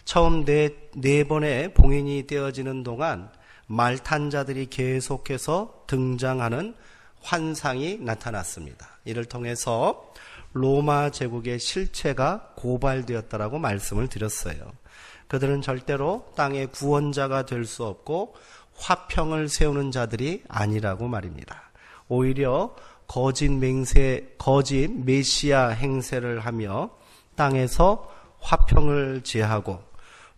처음 네 번의 봉인이 되어지는 동안 말 탄 자들이 계속해서 등장하는 환상이 나타났습니다. 이를 통해서 로마 제국의 실체가 고발되었다라고 말씀을 드렸어요. 그들은 절대로 땅의 구원자가 될 수 없고 화평을 세우는 자들이 아니라고 말입니다. 오히려 거짓 메시아 행세를 하며 땅에서 화평을 제하고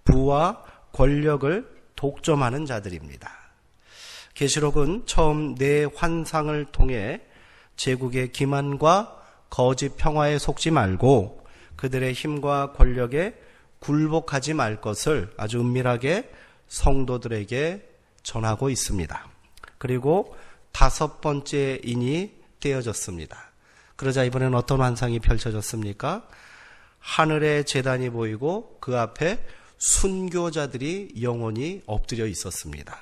부와 권력을 독점하는 자들입니다. 계시록은 처음 네 환상을 통해 제국의 기만과 거짓 평화에 속지 말고 그들의 힘과 권력에 굴복하지 말 것을 아주 은밀하게 성도들에게 전하고 있습니다. 그리고 다섯 번째 인이 떼어졌습니다. 그러자 이번엔 어떤 환상이 펼쳐졌습니까? 하늘의 제단이 보이고 그 앞에 순교자들이 영원히 엎드려 있었습니다.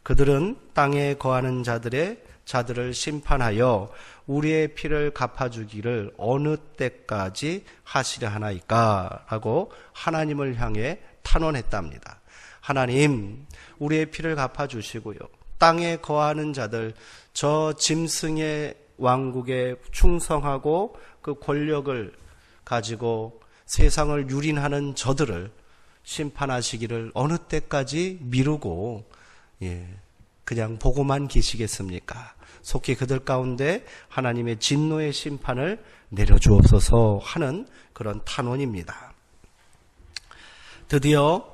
그들은 땅에 거하는 자들을 심판하여 우리의 피를 갚아주기를 어느 때까지 하시려 하나이까? 라고 하나님을 향해 탄원했답니다. 하나님, 우리의 피를 갚아주시고요. 땅에 거하는 자들, 저 짐승의 왕국에 충성하고 그 권력을 가지고 세상을 유린하는 저들을 심판하시기를 어느 때까지 미루고 그냥 보고만 계시겠습니까? 속히 그들 가운데 하나님의 진노의 심판을 내려주옵소서 하는 그런 탄원입니다. 드디어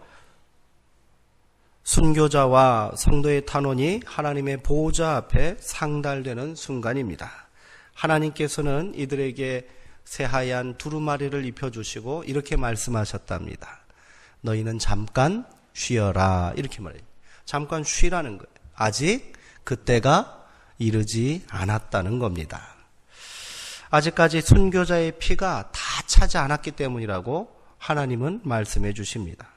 순교자와 성도의 탄원이 하나님의 보호자 앞에 상달되는 순간입니다. 하나님께서는 이들에게 새하얀 두루마리를 입혀주시고 이렇게 말씀하셨답니다. 너희는 잠깐 쉬어라. 이렇게 말해요. 잠깐 쉬라는 거예요. 아직 그때가 이르지 않았다는 겁니다. 아직까지 순교자의 피가 다 차지 않았기 때문이라고 하나님은 말씀해 주십니다.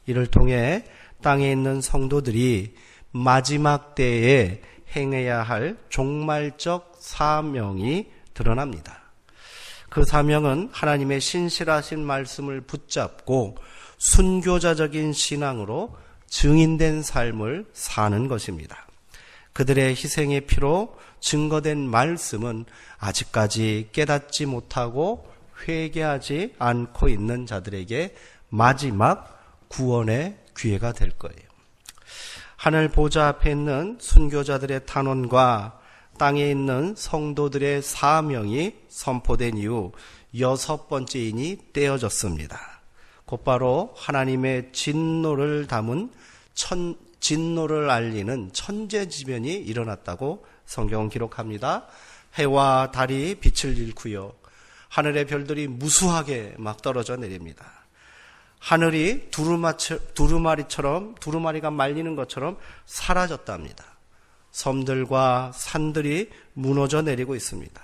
이를 통해 땅에 있는 성도들이 마지막 때에 행해야 할 종말적 사명이 드러납니다. 그 사명은 하나님의 신실하신 말씀을 붙잡고 순교자적인 신앙으로 증인된 삶을 사는 것입니다. 그들의 희생의 피로 증거된 말씀은 아직까지 깨닫지 못하고 회개하지 않고 있는 자들에게 마지막 구원의 기회가 될 거예요. 하늘 보좌 앞에 있는 순교자들의 탄원과 땅에 있는 성도들의 사명이 선포된 이후 여섯 번째 인이 떼어졌습니다. 곧바로 하나님의 진노를 담은 진노를 알리는 천재지변이 일어났다고 성경은 기록합니다. 해와 달이 빛을 잃고요. 하늘의 별들이 무수하게 막 떨어져 내립니다. 하늘이 두루마리가 말리는 것처럼 사라졌답니다. 섬들과 산들이 무너져 내리고 있습니다.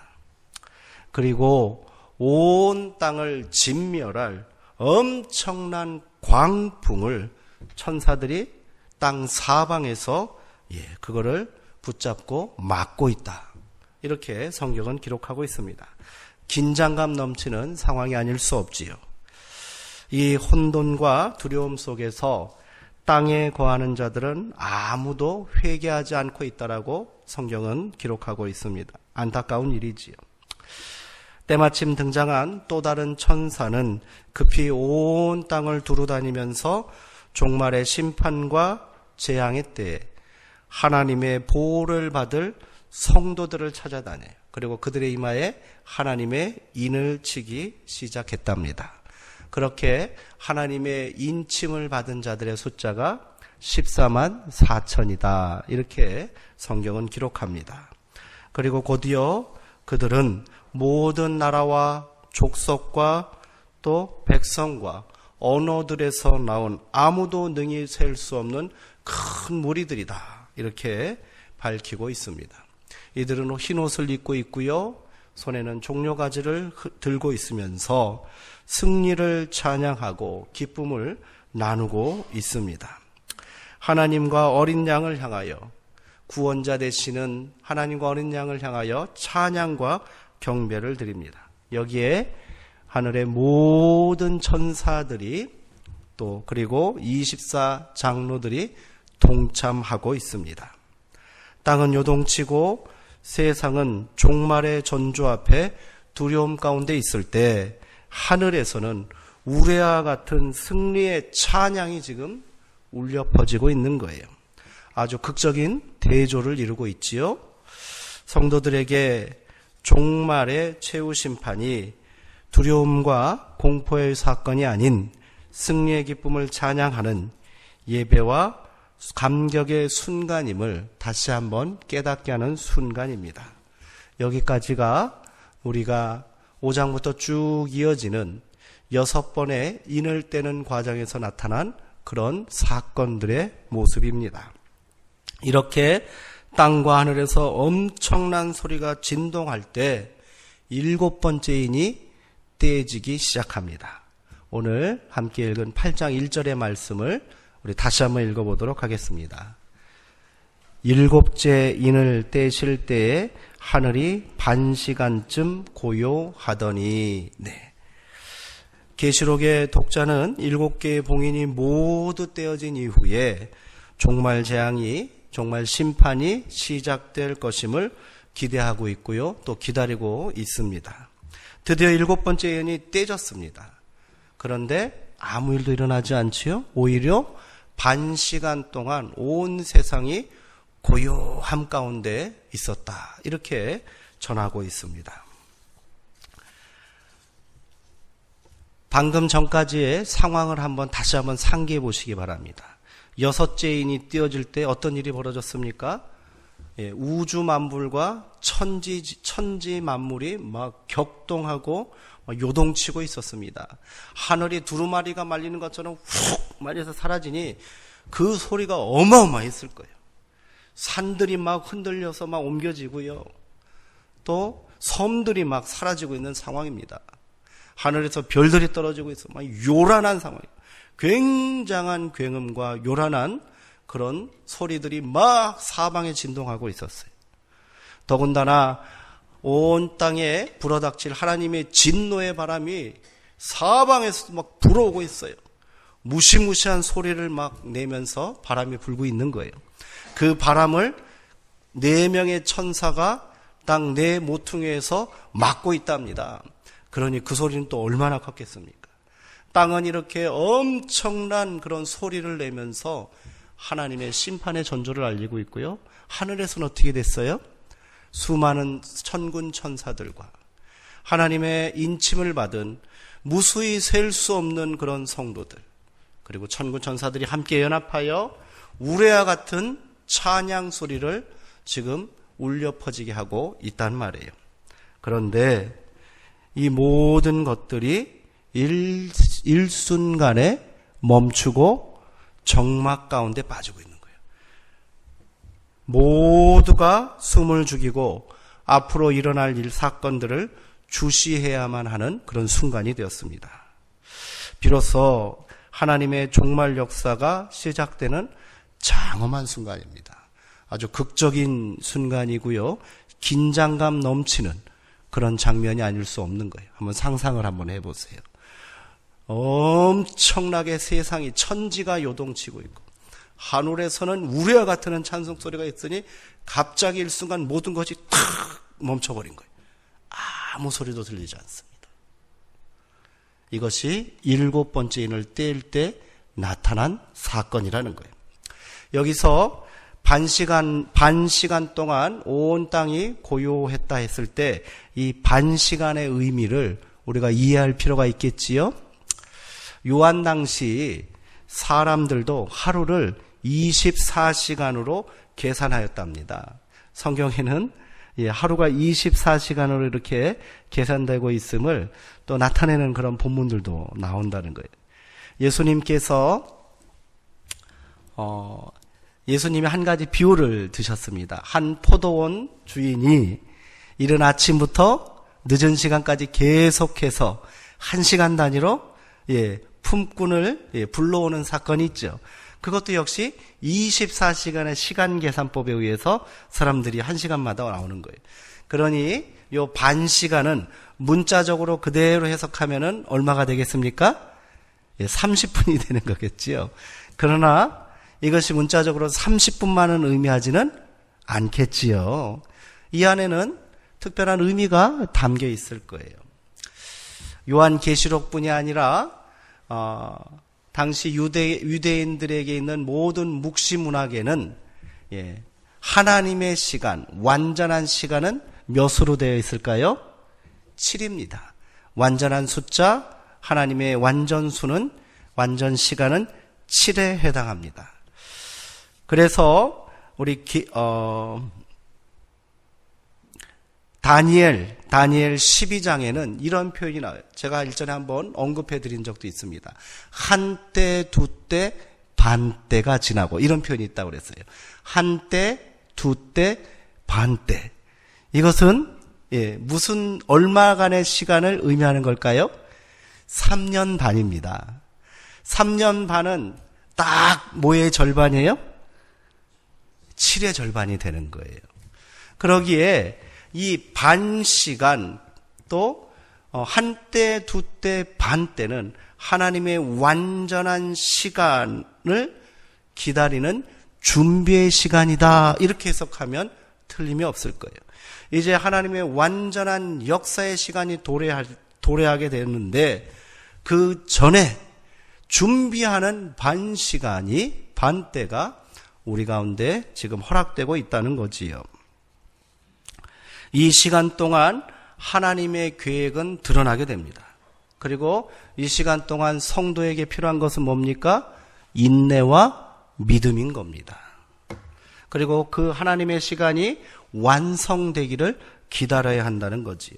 그리고 온 땅을 진멸할 엄청난 광풍을 천사들이 땅 사방에서 그거를 붙잡고 막고 있다. 이렇게 성경은 기록하고 있습니다. 긴장감 넘치는 상황이 아닐 수 없지요. 이 혼돈과 두려움 속에서 땅에 거하는 자들은 아무도 회개하지 않고 있다라고 성경은 기록하고 있습니다. 안타까운 일이지요. 때마침 등장한 또 다른 천사는 급히 온 땅을 두루다니면서 종말의 심판과 재앙의 때에 하나님의 보호를 받을 성도들을 찾아다녀요. 그리고 그들의 이마에 하나님의 인을 치기 시작했답니다. 그렇게 하나님의 인침을 받은 자들의 숫자가 14만 4천이다. 이렇게 성경은 기록합니다. 그리고 곧이어 그들은 모든 나라와 족속과 또 백성과 언어들에서 나온 아무도 능히 셀 수 없는 큰 무리들이다. 이렇게 밝히고 있습니다. 이들은 흰 옷을 입고 있고요. 손에는 종려가지를 들고 있으면서 승리를 찬양하고 기쁨을 나누고 있습니다. 하나님과 어린 양을 향하여 구원자 되시는 하나님과 어린 양을 향하여 찬양과 경배를 드립니다. 여기에 하늘의 모든 천사들이 또 그리고 24 장로들이 동참하고 있습니다. 땅은 요동치고 세상은 종말의 전조 앞에 두려움 가운데 있을 때 하늘에서는 우레와 같은 승리의 찬양이 지금 울려 퍼지고 있는 거예요. 아주 극적인 대조를 이루고 있지요. 성도들에게 종말의 최후 심판이 두려움과 공포의 사건이 아닌 승리의 기쁨을 찬양하는 예배와 감격의 순간임을 다시 한번 깨닫게 하는 순간입니다. 여기까지가 우리가 5장부터 쭉 이어지는 6번의 인을 떼는 과정에서 나타난 그런 사건들의 모습입니다. 이렇게 땅과 하늘에서 엄청난 소리가 진동할 때 7번째 인이 떼지기 시작합니다. 오늘 함께 읽은 8장 1절의 말씀을 우리 다시 한번 읽어보도록 하겠습니다. 7째 인을 떼실 때에 하늘이 반시간쯤 고요하더니. 네. 계시록의 독자는 7개의 봉인이 모두 떼어진 이후에 종말 재앙이, 종말 심판이 시작될 것임을 기대하고 있고요. 또 기다리고 있습니다. 드디어 7번째 인이 떼졌습니다. 그런데 아무 일도 일어나지 않지요. 오히려 반시간 동안 온 세상이 고요함 가운데 있었다. 이렇게 전하고 있습니다. 방금 전까지의 상황을 다시 한번 상기해 보시기 바랍니다. 6째 인이 띄어질 때 어떤 일이 벌어졌습니까? 우주 만물과 천지 만물이 막 격동하고 요동치고 있었습니다. 하늘이 두루마리가 말리는 것처럼 훅 말려서 사라지니 그 소리가 어마어마했을 거예요. 산들이 막 흔들려서 막 옮겨지고요. 또 섬들이 막 사라지고 있는 상황입니다. 하늘에서 별들이 떨어지고 있어 막 요란한 상황이에요. 굉장한 굉음과 요란한 그런 소리들이 막 사방에 진동하고 있었어요. 더군다나 온 땅에 불어닥칠 하나님의 진노의 바람이 사방에서 막 불어오고 있어요. 무시무시한 소리를 막 내면서 바람이 불고 있는 거예요. 그 바람을 4명의 천사가 땅 4 모퉁이에서 막고 있답니다. 그러니 그 소리는 또 얼마나 컸겠습니까? 땅은 이렇게 엄청난 그런 소리를 내면서 하나님의 심판의 전조를 알리고 있고요. 하늘에서는 어떻게 됐어요? 수많은 천군 천사들과 하나님의 인침을 받은 무수히 셀 수 없는 그런 성도들, 그리고 천군 천사들이 함께 연합하여 우레와 같은 찬양 소리를 지금 울려 퍼지게 하고 있단 말이에요. 그런데 이 모든 것들이 일순간에 멈추고 정막 가운데 빠지고 있는 거예요. 모두가 숨을 죽이고 앞으로 일어날 사건들을 주시해야만 하는 그런 순간이 되었습니다. 비로소 하나님의 종말 역사가 시작되는 장엄한 순간입니다. 아주 극적인 순간이고요. 긴장감 넘치는 그런 장면이 아닐 수 없는 거예요. 한번 상상을 한번 해보세요. 엄청나게 세상이 천지가 요동치고 있고 하늘에서는 우레와 같은 찬송 소리가 있으니 갑자기 일순간 모든 것이 탁 멈춰버린 거예요. 아무 소리도 들리지 않습니다. 이것이 7번째 인을 떼일 때 나타난 사건이라는 거예요. 여기서 반시간 동안 온 땅이 고요했다 했을 때 이 반시간의 의미를 우리가 이해할 필요가 있겠지요. 요한 당시 사람들도 하루를 24시간으로 계산하였답니다. 성경에는 하루가 24시간으로 이렇게 계산되고 있음을 또 나타내는 그런 본문들도 나온다는 거예요. 예수님이 한 가지 비유를 드셨습니다. 한 포도원 주인이 이른 아침부터 늦은 시간까지 계속해서 1시간 단위로 품꾼을 불러오는 사건이 있죠. 그것도 역시 24시간의 시간 계산법에 의해서 사람들이 1시간마다 나오는 거예요. 그러니 요 반시간은 문자적으로 그대로 해석하면은 얼마가 되겠습니까? 30분이 되는 거겠지요. 그러나 이것이 문자적으로 30분만은 의미하지는 않겠지요. 이 안에는 특별한 의미가 담겨 있을 거예요. 요한계시록뿐이 아니라 당시 유대인들에게 있는 모든 묵시 문학에는 하나님의 시간, 완전한 시간은 몇으로 되어 있을까요? 7입니다. 완전한 숫자, 하나님의 완전 시간은 7에 해당합니다. 그래서 우리 다니엘 12장에는 이런 표현이 나와요. 제가 일전에 한번 언급해 드린 적도 있습니다. 한때, 두때, 반때가 지나고 이런 표현이 있다고 그랬어요. 한때, 두때, 반때. 이것은 무슨 얼마간의 시간을 의미하는 걸까요? 3년 반입니다. 3년 반은 딱 뭐의 절반이에요? 7의 절반이 되는 거예요. 그러기에 이 반 시간 또 한때, 두때, 반때는 하나님의 완전한 시간을 기다리는 준비의 시간이다. 이렇게 해석하면 틀림이 없을 거예요. 이제 하나님의 완전한 역사의 시간이 도래하게 되는데 그 전에 준비하는 반 시간이 반때가 우리 가운데 지금 허락되고 있다는 거지요. 이 시간 동안 하나님의 계획은 드러나게 됩니다. 그리고 이 시간 동안 성도에게 필요한 것은 뭡니까? 인내와 믿음인 겁니다. 그리고 그 하나님의 시간이 완성되기를 기다려야 한다는 거지요.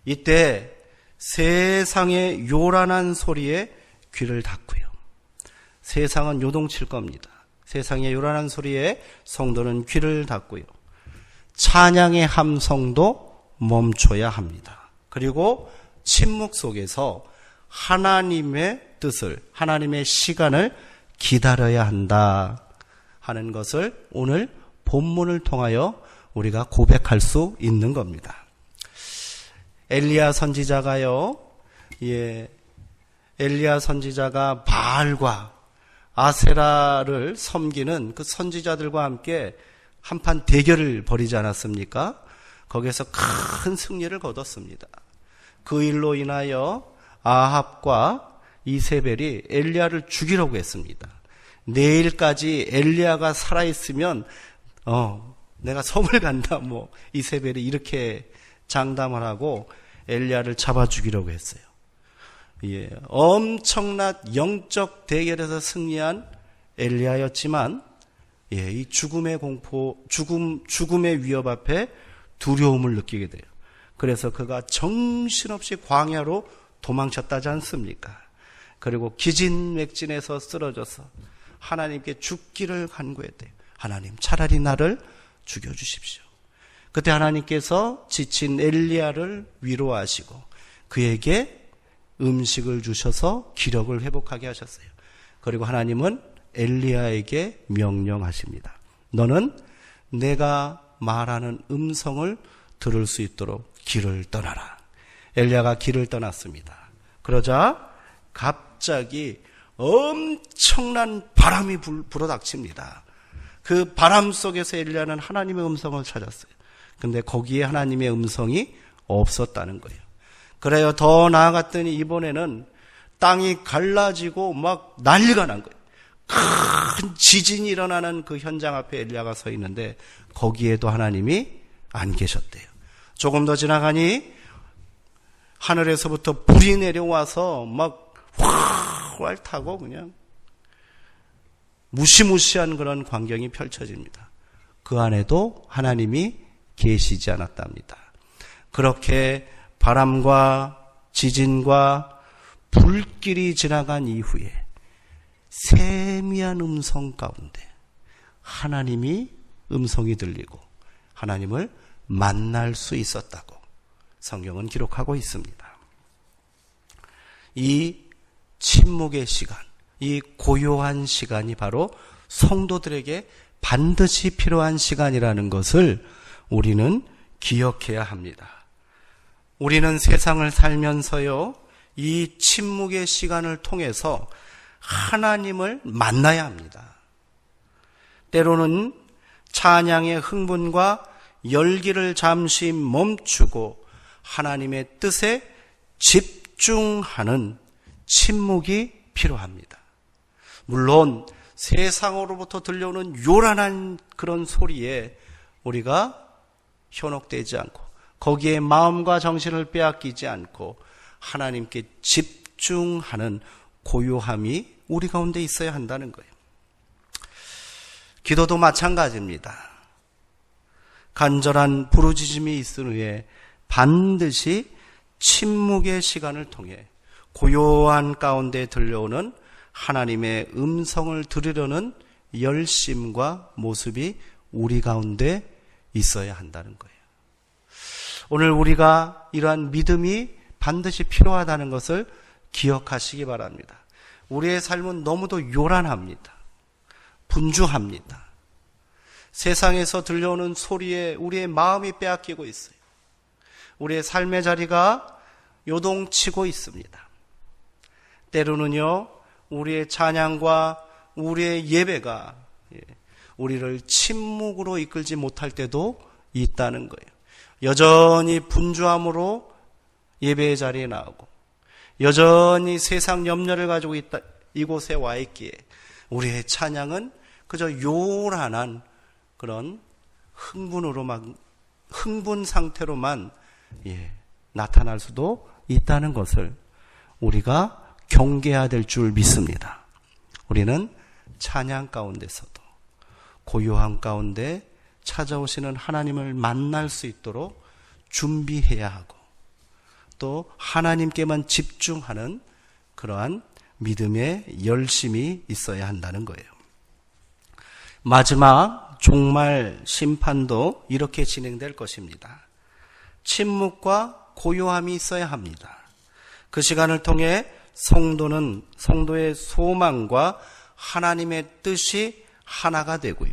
이때 세상의 요란한 소리에 귀를 닫고요. 세상은 요동칠 겁니다. 세상의 요란한 소리에 성도는 귀를 닫고요. 찬양의 함성도 멈춰야 합니다. 그리고 침묵 속에서 하나님의 뜻을, 하나님의 시간을 기다려야 한다 하는 것을 오늘 본문을 통하여 우리가 고백할 수 있는 겁니다. 엘리야 선지자가요, 엘리야 선지자가 바알과 아세라를 섬기는 그 선지자들과 함께 한판 대결을 벌이지 않았습니까? 거기에서 큰 승리를 거뒀습니다. 그 일로 인하여 아합과 이세벨이 엘리야를 죽이려고 했습니다. 내일까지 엘리야가 살아있으면 내가 섬을 간다. 이세벨이 이렇게 장담을 하고 엘리야를 잡아 죽이려고 했어요. 엄청난 영적 대결에서 승리한 엘리야였지만 이 죽음의 공포, 죽음의 위협 앞에 두려움을 느끼게 돼요. 그래서 그가 정신없이 광야로 도망쳤다지 않습니까? 그리고 기진맥진해서 쓰러져서 하나님께 죽기를 간구했대요. 하나님, 차라리 나를 죽여주십시오. 그때 하나님께서 지친 엘리야를 위로하시고 그에게 음식을 주셔서 기력을 회복하게 하셨어요. 그리고 하나님은 엘리야에게 명령하십니다. 너는 내가 말하는 음성을 들을 수 있도록 길을 떠나라. 엘리야가 길을 떠났습니다. 그러자 갑자기 엄청난 바람이 불어닥칩니다. 그 바람 속에서 엘리야는 하나님의 음성을 찾았어요. 근데 거기에 하나님의 음성이 없었다는 거예요. 그래요. 더 나아갔더니 이번에는 땅이 갈라지고 막 난리가 난 거예요. 큰 지진이 일어나는 그 현장 앞에 엘리야가 서 있는데 거기에도 하나님이 안 계셨대요. 조금 더 지나가니 하늘에서부터 불이 내려와서 막 활활 타고 그냥 무시무시한 그런 광경이 펼쳐집니다. 그 안에도 하나님이 계시지 않았답니다. 그렇게 바람과 지진과 불길이 지나간 이후에 세미한 음성 가운데 하나님이 음성이 들리고 하나님을 만날 수 있었다고 성경은 기록하고 있습니다. 이 침묵의 시간, 이 고요한 시간이 바로 성도들에게 반드시 필요한 시간이라는 것을 우리는 기억해야 합니다. 우리는 세상을 살면서요, 이 침묵의 시간을 통해서 하나님을 만나야 합니다. 때로는 찬양의 흥분과 열기를 잠시 멈추고 하나님의 뜻에 집중하는 침묵이 필요합니다. 물론 세상으로부터 들려오는 요란한 그런 소리에 우리가 현혹되지 않고 거기에 마음과 정신을 빼앗기지 않고 하나님께 집중하는 고요함이 우리 가운데 있어야 한다는 거예요. 기도도 마찬가지입니다. 간절한 부르짖음이 있은 후에 반드시 침묵의 시간을 통해 고요한 가운데 들려오는 하나님의 음성을 들으려는 열심과 모습이 우리 가운데 있어야 한다는 거예요. 오늘 우리가 이러한 믿음이 반드시 필요하다는 것을 기억하시기 바랍니다. 우리의 삶은 너무도 요란합니다. 분주합니다. 세상에서 들려오는 소리에 우리의 마음이 빼앗기고 있어요. 우리의 삶의 자리가 요동치고 있습니다. 때로는요, 우리의 찬양과 우리의 예배가 우리를 침묵으로 이끌지 못할 때도 있다는 거예요. 여전히 분주함으로 예배의 자리에 나오고 여전히 세상 염려를 가지고 이곳에 와 있기에 우리의 찬양은 그저 요란한 그런 흥분 상태로만 나타날 수도 있다는 것을 우리가 경계해야 될 줄 믿습니다. 우리는 찬양 가운데서도 고요한 가운데 찾아오시는 하나님을 만날 수 있도록 준비해야 하고 또 하나님께만 집중하는 그러한 믿음의 열심이 있어야 한다는 거예요. 마지막 종말 심판도 이렇게 진행될 것입니다. 침묵과 고요함이 있어야 합니다. 그 시간을 통해 성도의 소망과 하나님의 뜻이 하나가 되고요.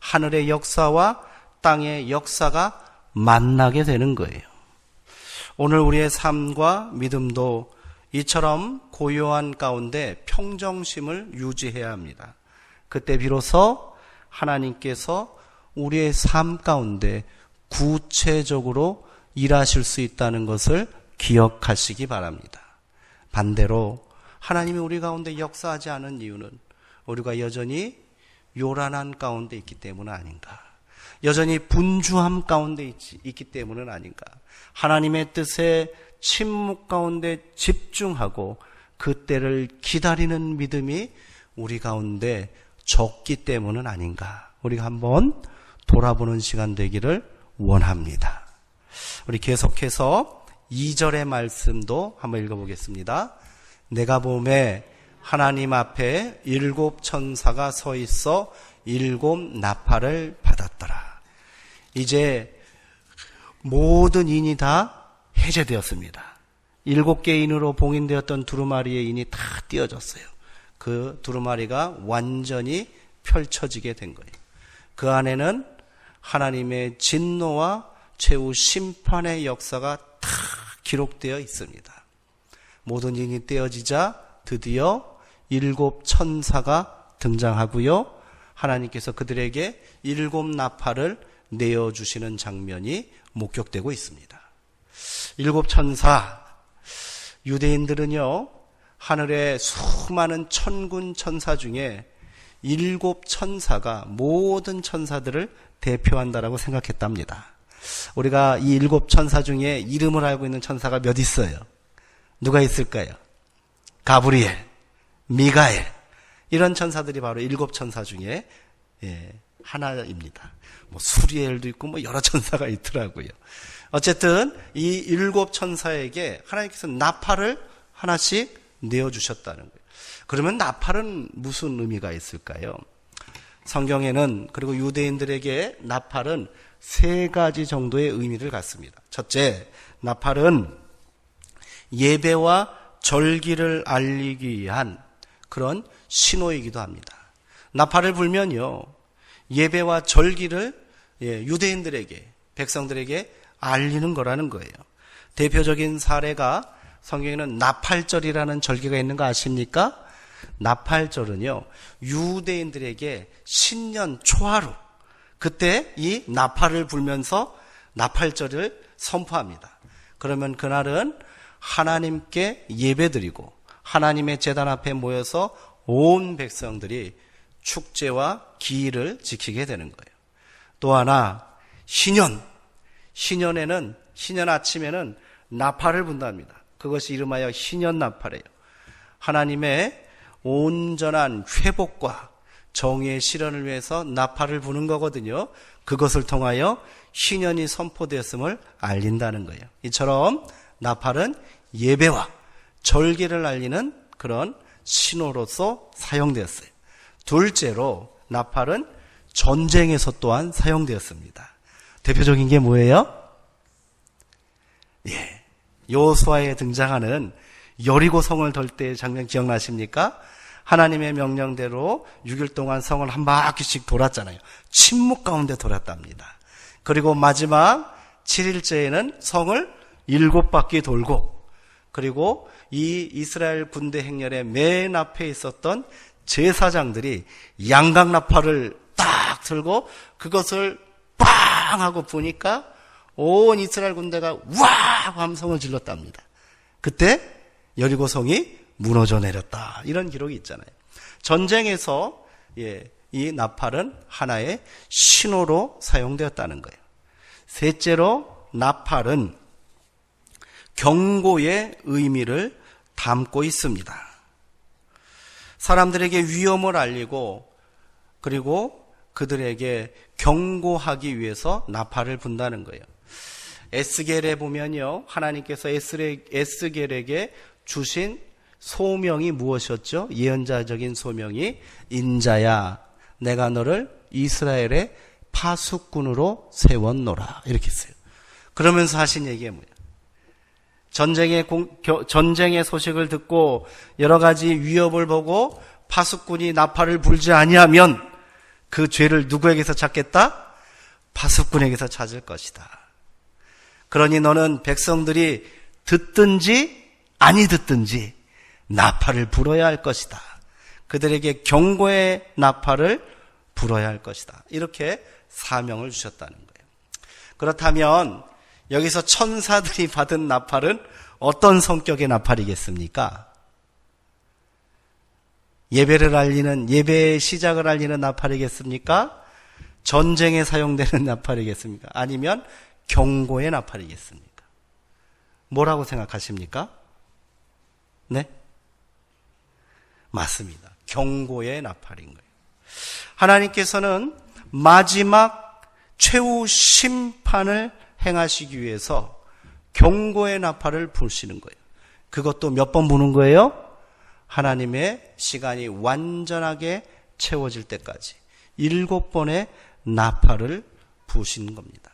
하늘의 역사와 땅의 역사가 만나게 되는 거예요. 오늘 우리의 삶과 믿음도 이처럼 고요한 가운데 평정심을 유지해야 합니다. 그때 비로소 하나님께서 우리의 삶 가운데 구체적으로 일하실 수 있다는 것을 기억하시기 바랍니다. 반대로 하나님이 우리 가운데 역사하지 않은 이유는 우리가 여전히 요란한 가운데 있기 때문은 아닌가? 여전히 분주함 가운데 있기 때문은 아닌가? 하나님의 뜻에 침묵 가운데 집중하고 그 때를 기다리는 믿음이 우리 가운데 적기 때문은 아닌가? 우리가 한번 돌아보는 시간 되기를 원합니다. 우리 계속해서 2절의 말씀도 한번 읽어보겠습니다. 내가 보매 하나님 앞에 7 천사가 서 있어 7 나팔을 받았더라. 이제 모든 인이 다 해제되었습니다. 7개 인으로 봉인되었던 두루마리의 인이 다 띄어졌어요. 그 두루마리가 완전히 펼쳐지게 된 거예요. 그 안에는 하나님의 진노와 최후 심판의 역사가 다 기록되어 있습니다. 모든 인이 떼어지자 드디어 7 천사가 등장하고요. 하나님께서 그들에게 7 나팔을 내어주시는 장면이 목격되고 있습니다. 7 천사, 유대인들은요, 하늘의 수많은 천군 천사 중에 7 천사가 모든 천사들을 대표한다라고 생각했답니다. 우리가 이 7 천사 중에 이름을 알고 있는 천사가 몇 있어요? 누가 있을까요? 가브리엘, 미가엘, 이런 천사들이 바로 7 천사 중에 하나입니다. 수리엘도 있고 여러 천사가 있더라고요. 어쨌든 이 7 천사에게 하나님께서 나팔을 하나씩 내어주셨다는 거예요. 그러면 나팔은 무슨 의미가 있을까요? 성경에는, 그리고 유대인들에게 나팔은 3가지 정도의 의미를 갖습니다. 첫째, 나팔은 예배와 절기를 알리기 위한 그런 신호이기도 합니다. 나팔을 불면요, 예배와 절기를 유대인들에게, 백성들에게 알리는 거라는 거예요. 대표적인 사례가 성경에는 나팔절이라는 절기가 있는 거 아십니까? 나팔절은요, 유대인들에게 신년 초하루, 그때 이 나팔을 불면서 나팔절을 선포합니다. 그러면 그날은 하나님께 예배드리고 하나님의 제단 앞에 모여서 온 백성들이 축제와 기일을 지키게 되는 거예요. 또 하나, 신년 아침에는 나팔을 분답니다. 그것이 이름하여 신년 나팔이에요. 하나님의 온전한 회복과 정의의 실현을 위해서 나팔을 부는 거거든요. 그것을 통하여 신년이 선포되었음을 알린다는 거예요. 이처럼 나팔은 예배와 절기를 알리는 그런 신호로서 사용되었어요. 둘째로 나팔은 전쟁에서 또한 사용되었습니다. 대표적인 게 뭐예요? 여호수아에 등장하는 여리고 성을 돌 때의 장면 기억나십니까? 하나님의 명령대로 6일 동안 성을 한 바퀴씩 돌았잖아요. 침묵 가운데 돌았답니다. 그리고 마지막 7일째에는 성을 7바퀴 돌고, 그리고 이 이스라엘 군대 행렬의 맨 앞에 있었던 제사장들이 양각나팔을 딱 들고 그것을 빵 하고 부니까 온 이스라엘 군대가 와 함성을 질렀답니다. 그때 여리고성이 무너져 내렸다, 이런 기록이 있잖아요. 전쟁에서 이 나팔은 하나의 신호로 사용되었다는 거예요. 셋째로 나팔은 경고의 의미를 담고 있습니다. 사람들에게 위험을 알리고 그리고 그들에게 경고하기 위해서 나팔을 분다는 거예요. 에스겔에 보면요, 하나님께서 에스겔에게 주신 소명이 무엇이었죠? 예언자적인 소명이, 인자야 내가 너를 이스라엘의 파수꾼으로 세웠노라, 이렇게 했어요. 그러면서 하신 얘기가 뭐예요? 전쟁의 소식을 듣고 여러 가지 위협을 보고 파수꾼이 나팔을 불지 아니하면 그 죄를 누구에게서 찾겠다? 파수꾼에게서 찾을 것이다. 그러니 너는 백성들이 듣든지 아니 듣든지 나팔을 불어야 할 것이다. 그들에게 경고의 나팔을 불어야 할 것이다. 이렇게 사명을 주셨다는 거예요. 그렇다면 여기서 천사들이 받은 나팔은 어떤 성격의 나팔이겠습니까? 예배를 알리는, 예배의 시작을 알리는 나팔이겠습니까? 전쟁에 사용되는 나팔이겠습니까? 아니면 경고의 나팔이겠습니까? 뭐라고 생각하십니까? 네? 맞습니다. 경고의 나팔인 거예요. 하나님께서는 마지막 최후 심판을 행하시기 위해서 경고의 나팔을 부시는 거예요. 그것도 몇 번 부는 거예요? 하나님의 시간이 완전하게 채워질 때까지 7번의 나팔을 부시는 겁니다.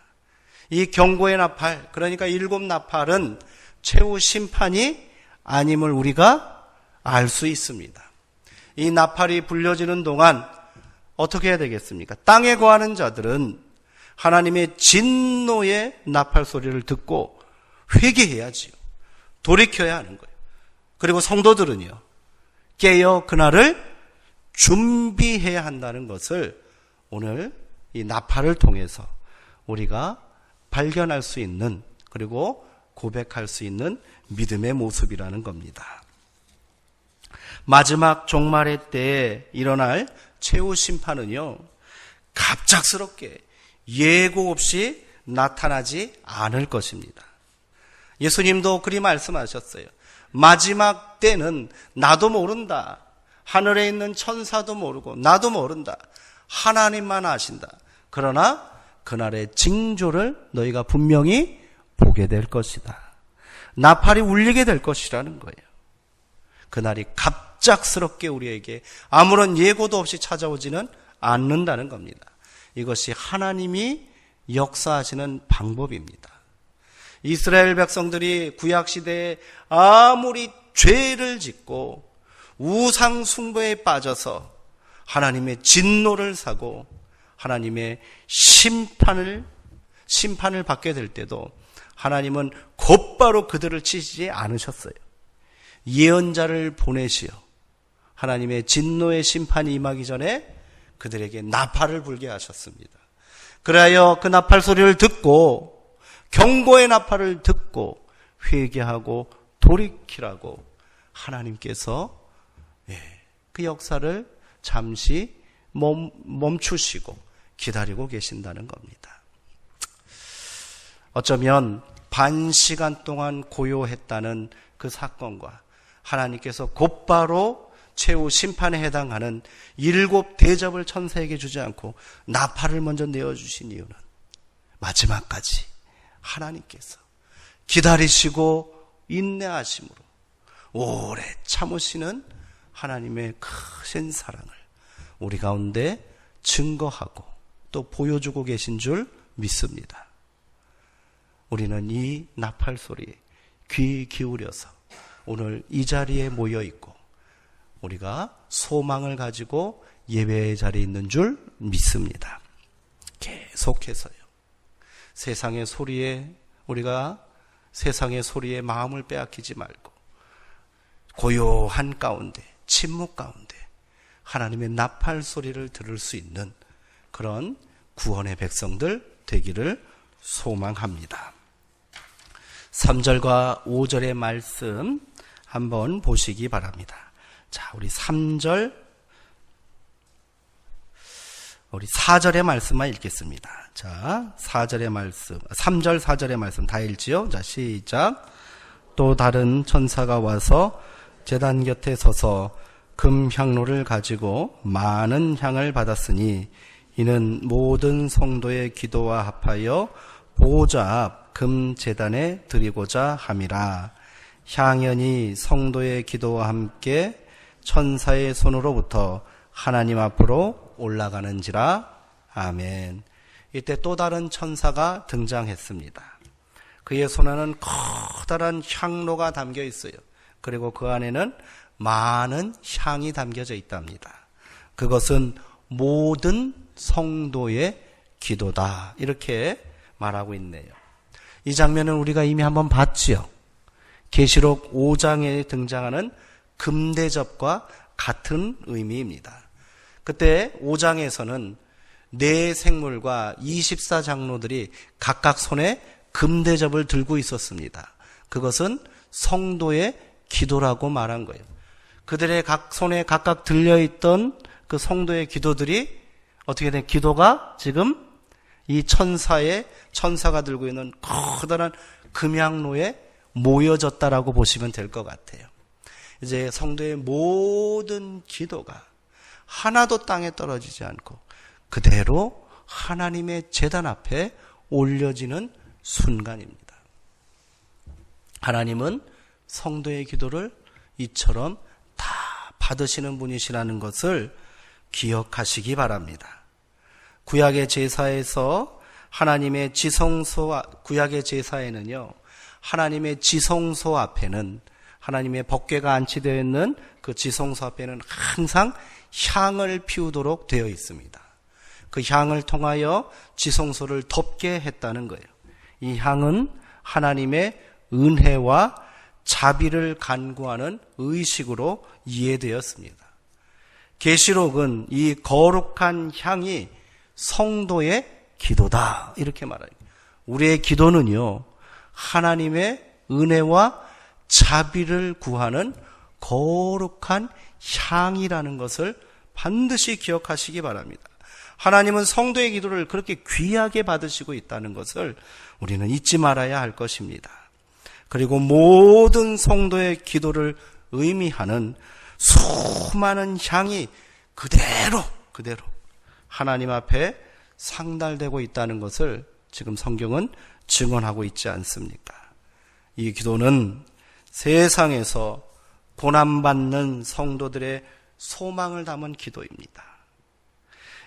이 경고의 나팔, 그러니까 7 나팔은 최후 심판이 아님을 우리가 알 수 있습니다. 이 나팔이 불려지는 동안 어떻게 해야 되겠습니까? 땅에 거하는 자들은 하나님의 진노의 나팔 소리를 듣고 회개해야지요. 돌이켜야 하는 거예요. 그리고 성도들은요, 깨어 그날을 준비해야 한다는 것을 오늘 이 나팔을 통해서 우리가 발견할 수 있는, 그리고 고백할 수 있는 믿음의 모습이라는 겁니다. 마지막 종말의 때에 일어날 최후 심판은요, 갑작스럽게 예고 없이 나타나지 않을 것입니다. 예수님도 그리 말씀하셨어요. 마지막 때는 나도 모른다. 하늘에 있는 천사도 모르고 나도 모른다. 하나님만 아신다. 그러나 그날의 징조를 너희가 분명히 보게 될 것이다. 나팔이 울리게 될 것이라는 거예요. 그날이 갑작스럽게 우리에게 아무런 예고도 없이 찾아오지는 않는다는 겁니다. 이것이 하나님이 역사하시는 방법입니다. 이스라엘 백성들이 구약시대에 아무리 죄를 짓고 우상 숭배에 빠져서 하나님의 진노를 사고 하나님의 심판을 받게 될 때도 하나님은 곧바로 그들을 치시지 않으셨어요. 예언자를 보내시어 하나님의 진노의 심판이 임하기 전에 그들에게 나팔을 불게 하셨습니다. 그래야 그 나팔 소리를 듣고 경고의 나팔을 듣고 회개하고 돌이키라고 하나님께서 그 역사를 잠시 멈추시고 기다리고 계신다는 겁니다. 어쩌면 반 시간 동안 고요했다는 그 사건과 하나님께서 곧바로 최후 심판에 해당하는 7 대접을 천사에게 주지 않고 나팔을 먼저 내어주신 이유는 마지막까지 하나님께서 기다리시고 인내하심으로 오래 참으시는 하나님의 크신 사랑을 우리 가운데 증거하고 또 보여주고 계신 줄 믿습니다. 우리는 이 나팔 소리에 귀 기울여서 오늘 이 자리에 모여 있고 우리가 소망을 가지고 예배의 자리에 있는 줄 믿습니다. 계속해서요. 세상의 소리에 우리가 세상의 소리에 마음을 빼앗기지 말고 고요한 가운데 침묵 가운데 하나님의 나팔 소리를 들을 수 있는 그런 구원의 백성들 되기를 소망합니다. 3절과 5절의 말씀 한번 보시기 바랍니다. 자, 우리 3절, 우리 4절의 말씀만 읽겠습니다. 자, 4절의 말씀, 3절, 4절의 말씀 다 읽지요? 자, 시작. 또 다른 천사가 와서 제단 곁에 서서 금 향로를 가지고 많은 향을 받았으니 이는 모든 성도의 기도와 합하여 보호자 앞 금 제단에 드리고자 함이라. 향연이 성도의 기도와 함께 천사의 손으로부터 하나님 앞으로 올라가는지라. 아멘. 이때 또 다른 천사가 등장했습니다. 그의 손에는 커다란 향로가 담겨 있어요. 그리고 그 안에는 많은 향이 담겨져 있답니다. 그것은 모든 성도의 기도다. 이렇게 말하고 있네요. 이 장면은 우리가 이미 한번 봤지요. 계시록 5장에 등장하는 금대접과 같은 의미입니다. 그때 5장에서는 네 생물과 24장로들이 각각 손에 금대접을 들고 있었습니다. 그것은 성도의 기도라고 말한 거예요. 그들의 각 손에 각각 들려있던 그 성도의 기도들이 어떻게 된 기도가 지금 이 천사가 들고 있는 커다란 금향로에 모여졌다라고 보시면 될 것 같아요. 이제 성도의 모든 기도가 하나도 땅에 떨어지지 않고 그대로 하나님의 제단 앞에 올려지는 순간입니다. 하나님은 성도의 기도를 이처럼 다 받으시는 분이시라는 것을 기억하시기 바랍니다. 구약의 제사에서 하나님의 지성소, 구약의 제사에는요, 하나님의 지성소 앞에는 하나님의 법궤가 안치되어 있는 그 지성소 앞에는 항상 향을 피우도록 되어 있습니다. 그 향을 통하여 지성소를 덮게 했다는 거예요. 이 향은 하나님의 은혜와 자비를 간구하는 의식으로 이해되었습니다. 계시록은 이 거룩한 향이 성도의 기도다 이렇게 말해요. 우리의 기도는요, 하나님의 은혜와 자비를 구하는 거룩한 향이라는 것을 반드시 기억하시기 바랍니다. 하나님은 성도의 기도를 그렇게 귀하게 받으시고 있다는 것을 우리는 잊지 말아야 할 것입니다. 그리고 모든 성도의 기도를 의미하는 수많은 향이 그대로 하나님 앞에 상달되고 있다는 것을 지금 성경은 증언하고 있지 않습니까? 이 기도는 세상에서 고난받는 성도들의 소망을 담은 기도입니다.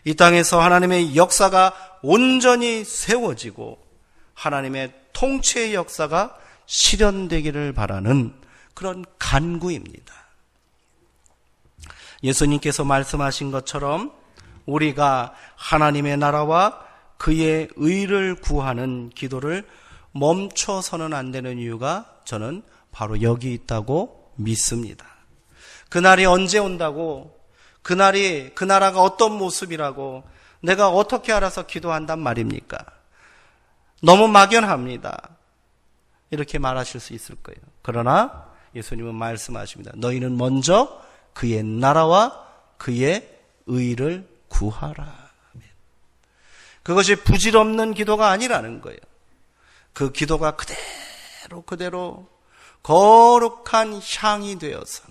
이 땅에서 하나님의 역사가 온전히 세워지고 하나님의 통치의 역사가 실현되기를 바라는 그런 간구입니다. 예수님께서 말씀하신 것처럼 우리가 하나님의 나라와 그의 의를 구하는 기도를 멈춰서는 안 되는 이유가 저는 바로 여기 있다고 믿습니다. 그날이 언제 온다고, 그날이, 그 나라가 어떤 모습이라고 내가 어떻게 알아서 기도한단 말입니까? 너무 막연합니다. 이렇게 말하실 수 있을 거예요. 그러나 예수님은 말씀하십니다. 너희는 먼저 그의 나라와 그의 의를 구하라. 그것이 부질없는 기도가 아니라는 거예요. 그 기도가 그대로 거룩한 향이 되어서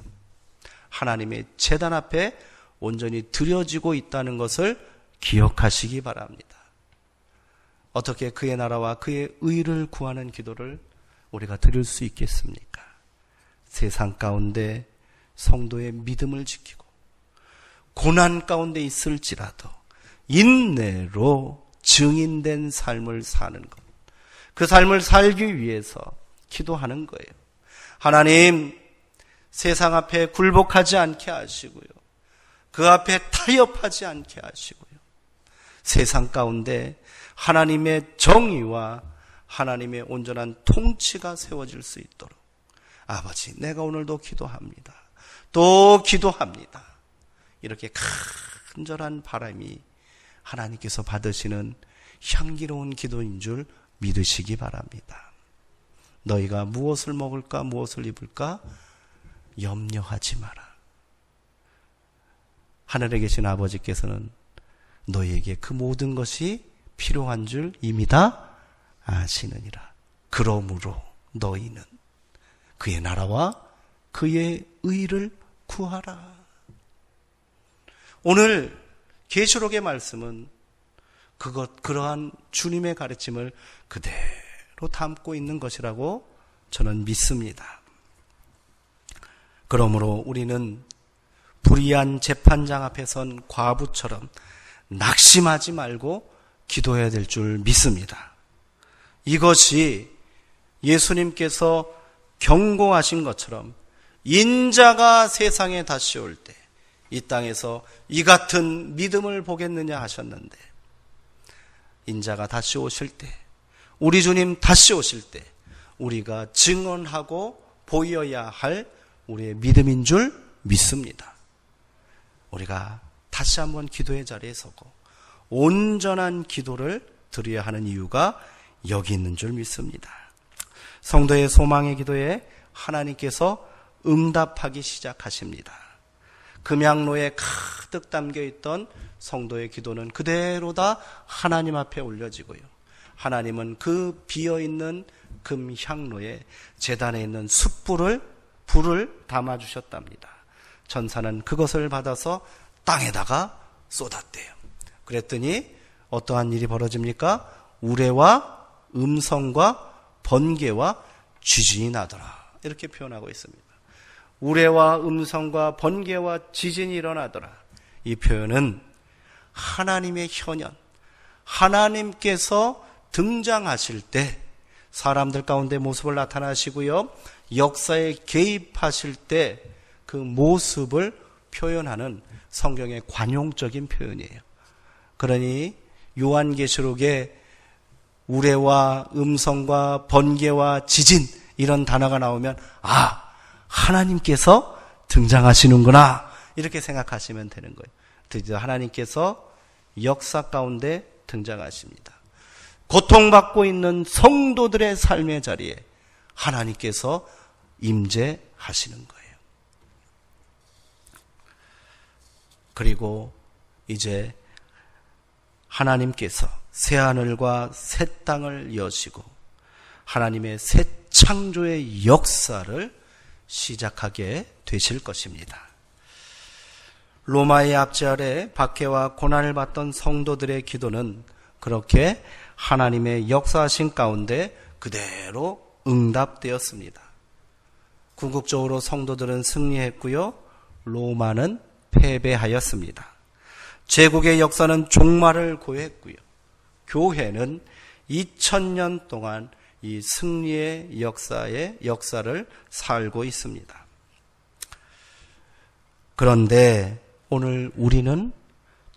하나님의 제단 앞에 온전히 드려지고 있다는 것을 기억하시기 바랍니다. 어떻게 그의 나라와 그의 의를 구하는 기도를 우리가 드릴 수 있겠습니까? 세상 가운데 성도의 믿음을 지키고 고난 가운데 있을지라도 인내로 증인된 삶을 사는 것, 그 삶을 살기 위해서 기도하는 거예요. 하나님, 세상 앞에 굴복하지 않게 하시고요, 그 앞에 타협하지 않게 하시고요, 세상 가운데 하나님의 정의와 하나님의 온전한 통치가 세워질 수 있도록 아버지, 내가 오늘도 기도합니다. 또 기도합니다. 이렇게 간절한 바람이 하나님께서 받으시는 향기로운 기도인 줄 믿으시기 바랍니다. 너희가 무엇을 먹을까, 무엇을 입을까 염려하지 마라. 하늘에 계신 아버지께서는 너희에게 그 모든 것이 필요한 줄 이미 다 아시느니라. 그러므로 너희는 그의 나라와 그의 의를 구하라. 오늘 계시록의 말씀은 그러한 주님의 가르침을 그대로 담고 있는 것이라고 저는 믿습니다. 그러므로 우리는 불의한 재판장 앞에 선 과부처럼 낙심하지 말고 기도해야 될 줄 믿습니다. 이것이 예수님께서 경고하신 것처럼 인자가 세상에 다시 올 때 이 땅에서 이 같은 믿음을 보겠느냐 하셨는데, 인자가 다시 오실 때, 우리 주님 다시 오실 때 우리가 증언하고 보여야 할 우리의 믿음인 줄 믿습니다. 우리가 다시 한번 기도의 자리에 서고 온전한 기도를 드려야 하는 이유가 여기 있는 줄 믿습니다. 성도의 소망의 기도에 하나님께서 응답하기 시작하십니다. 금양로에 가득 담겨있던 성도의 기도는 그대로 다 하나님 앞에 올려지고요, 하나님은 그 비어있는 금향로에 제단에 있는 불을 담아주셨답니다. 천사는 그것을 받아서 땅에다가 쏟았대요. 그랬더니 어떠한 일이 벌어집니까? 우레와 음성과 번개와 지진이 나더라, 이렇게 표현하고 있습니다. 우레와 음성과 번개와 지진이 일어나더라. 이 표현은 하나님의 현현, 하나님께서 등장하실 때 사람들 가운데 모습을 나타나시고요, 역사에 개입하실 때 그 모습을 표현하는 성경의 관용적인 표현이에요. 그러니 요한계시록에 우레와 음성과 번개와 지진 이런 단어가 나오면 하나님께서 등장하시는구나, 이렇게 생각하시면 되는 거예요. 드디어 하나님께서 역사 가운데 등장하십니다. 고통받고 있는 성도들의 삶의 자리에 하나님께서 임재하시는 거예요. 그리고 이제 하나님께서 새하늘과 새 땅을 여시고 하나님의 새 창조의 역사를 시작하게 되실 것입니다. 로마의 압제 아래 박해와 고난을 받던 성도들의 기도는 그렇게 하나님의 역사하신 가운데 그대로 응답되었습니다. 궁극적으로 성도들은 승리했고요, 로마는 패배하였습니다. 제국의 역사는 종말을 고했고요, 교회는 2000년 동안 이 승리의 역사를 살고 있습니다. 그런데 오늘 우리는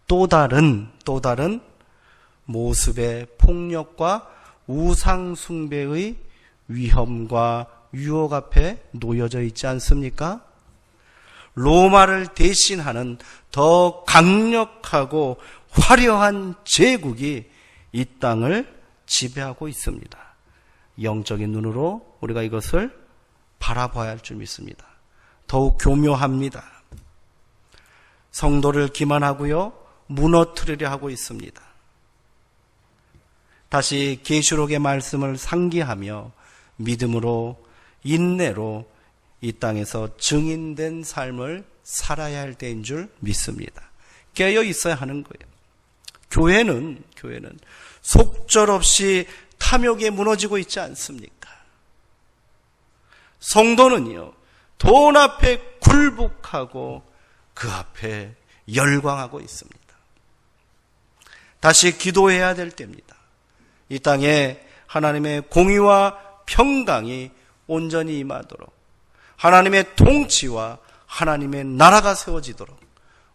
또 다른 모습의 폭력과 우상 숭배의 위험과 유혹 앞에 놓여져 있지 않습니까? 로마를 대신하는 더 강력하고 화려한 제국이 이 땅을 지배하고 있습니다. 영적인 눈으로 우리가 이것을 바라봐야 할 줄 믿습니다. 더욱 교묘합니다. 성도를 기만하고요, 무너뜨리려 하고 있습니다. 다시 계시록의 말씀을 상기하며 믿음으로, 인내로 이 땅에서 증인된 삶을 살아야 할 때인 줄 믿습니다. 깨어 있어야 하는 거예요. 교회는 속절없이 탐욕에 무너지고 있지 않습니까? 성도는요, 돈 앞에 굴복하고 그 앞에 열광하고 있습니다. 다시 기도해야 될 때입니다. 이 땅에 하나님의 공의와 평강이 온전히 임하도록, 하나님의 통치와 하나님의 나라가 세워지도록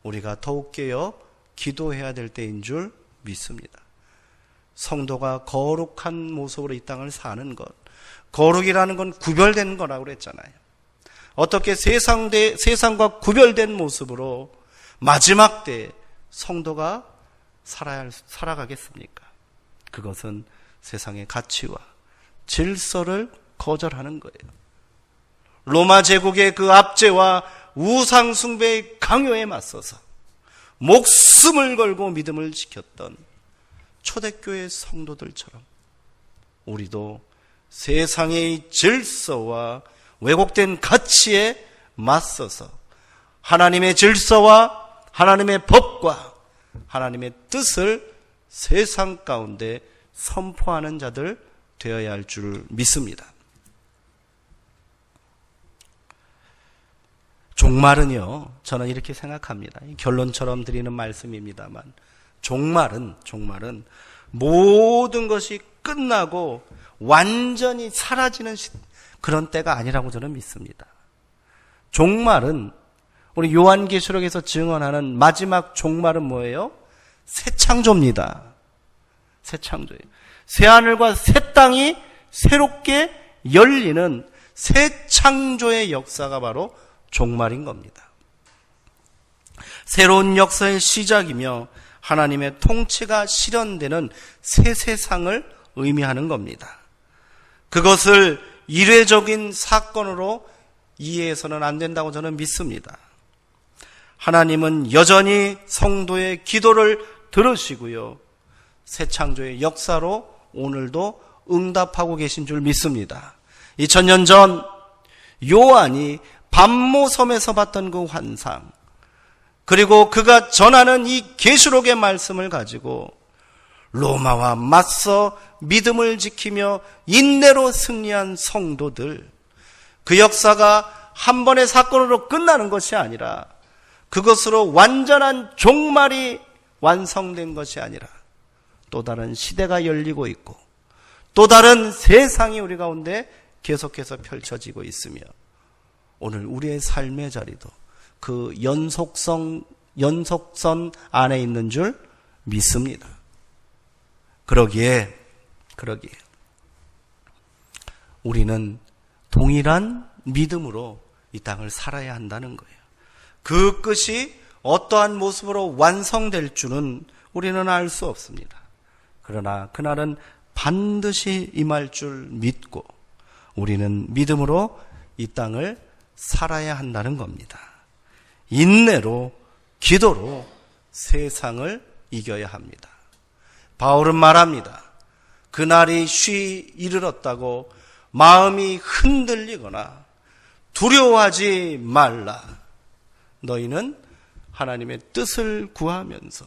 우리가 더욱 깨어 기도해야 될 때인 줄 믿습니다. 성도가 거룩한 모습으로 이 땅을 사는 것, 거룩이라는 건 구별된 거라고 그랬잖아요. 어떻게 세상과 구별된 모습으로 마지막 때에 성도가 살아가겠습니까? 그것은 세상의 가치와 질서를 거절하는 거예요. 로마 제국의 그 압제와 우상 숭배의 강요에 맞서서 목숨을 걸고 믿음을 지켰던 초대교회 성도들처럼 우리도 세상의 질서와 왜곡된 가치에 맞서서 하나님의 질서와 하나님의 법과 하나님의 뜻을 세상 가운데 선포하는 자들 되어야 할 줄 믿습니다. 종말은요, 저는 이렇게 생각합니다. 결론처럼 드리는 말씀입니다만, 종말은 모든 것이 끝나고 완전히 사라지는 그런 때가 아니라고 저는 믿습니다. 종말은 우리 요한계시록에서 증언하는 마지막 종말은 뭐예요? 새 창조입니다. 새 창조예요. 새 하늘과 새 땅이 새롭게 열리는 새 창조의 역사가 바로 종말인 겁니다. 새로운 역사의 시작이며 하나님의 통치가 실현되는 새 세상을 의미하는 겁니다. 그것을 이례적인 사건으로 이해해서는 안 된다고 저는 믿습니다. 하나님은 여전히 성도의 기도를 들으시고요, 새 창조의 역사로 오늘도 응답하고 계신 줄 믿습니다. 2000년 전 요한이 밤모섬에서 봤던 그 환상, 그리고 그가 전하는 이 계시록의 말씀을 가지고 로마와 맞서 믿음을 지키며 인내로 승리한 성도들, 그 역사가 한 번의 사건으로 끝나는 것이 아니라 그것으로 완전한 종말이 완성된 것이 아니라 또 다른 시대가 열리고 있고 또 다른 세상이 우리 가운데 계속해서 펼쳐지고 있으며 오늘 우리의 삶의 자리도 그 연속선 안에 있는 줄 믿습니다. 그러기에 우리는 동일한 믿음으로 이 땅을 살아야 한다는 거예요. 그 끝이 어떠한 모습으로 완성될 줄은 우리는 알 수 없습니다. 그러나 그날은 반드시 임할 줄 믿고 우리는 믿음으로 이 땅을 살아야 한다는 겁니다. 인내로, 기도로 세상을 이겨야 합니다. 바울은 말합니다. 그날이 쉬 이르렀다고 마음이 흔들리거나 두려워하지 말라. 너희는 하나님의 뜻을 구하면서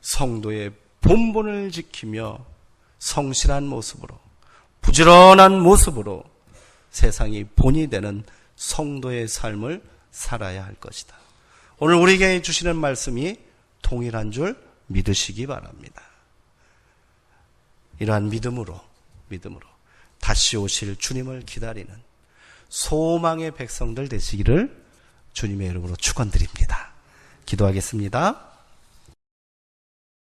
성도의 본분을 지키며 성실한 모습으로, 부지런한 모습으로 세상이 본이 되는 성도의 삶을 살아야 할 것이다. 오늘 우리에게 주시는 말씀이 동일한 줄 믿으시기 바랍니다. 이러한 믿음으로 다시 오실 주님을 기다리는 소망의 백성들 되시기를 주님의 이름으로 축원드립니다. 기도하겠습니다.